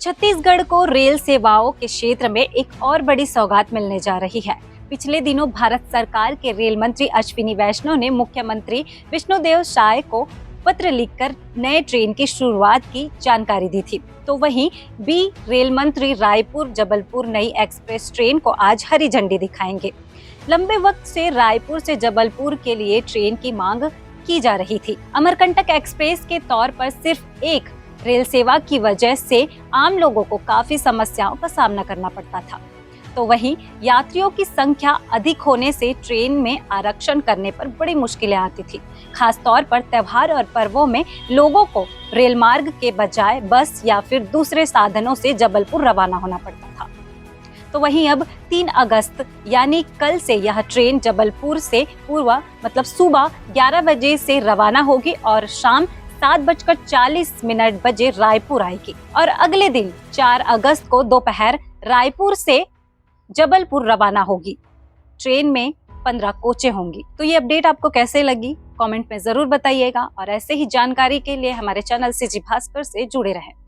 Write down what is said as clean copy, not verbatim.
छत्तीसगढ़ को रेल सेवाओं के क्षेत्र में एक और बड़ी सौगात मिलने जा रही है। पिछले दिनों भारत सरकार के रेल मंत्री अश्विनी वैष्णव ने मुख्यमंत्री विष्णुदेव साय को पत्र लिखकर नए ट्रेन की शुरुआत की जानकारी दी थी। तो वहीं बी रेल मंत्री रायपुर जबलपुर नई एक्सप्रेस ट्रेन को आज हरी झंडी दिखाएंगे। लंबे वक्त से रायपुर से जबलपुर के लिए ट्रेन की मांग की जा रही थी। अमरकंटक एक्सप्रेस के तौर पर सिर्फ एक रेल सेवा की वजह से आम लोगों को काफी समस्याओं का सामना करना पड़ता था। तो वहीं यात्रियों की संख्या अधिक होने से ट्रेन में आरक्षण करने पर बड़ी मुश्किलें आती थी। खास तौर पर त्योहार और पर्वों में लोगों को रेल मार्ग के बजाय बस या फिर दूसरे साधनों से जबलपुर रवाना होना पड़ता था। तो वहीं अब 3 अगस्त यानी कल से यह ट्रेन जबलपुर से सुबह 11 बजे से रवाना होगी और शाम 7:40 बजे रायपुर आएगी और अगले दिन 4 अगस्त को दोपहर रायपुर से जबलपुर रवाना होगी। ट्रेन में 15 कोचें होंगी। तो ये अपडेट आपको कैसे लगी कमेंट में जरूर बताइएगा और ऐसे ही जानकारी के लिए हमारे चैनल सीजी भास्कर से जुड़े रहें।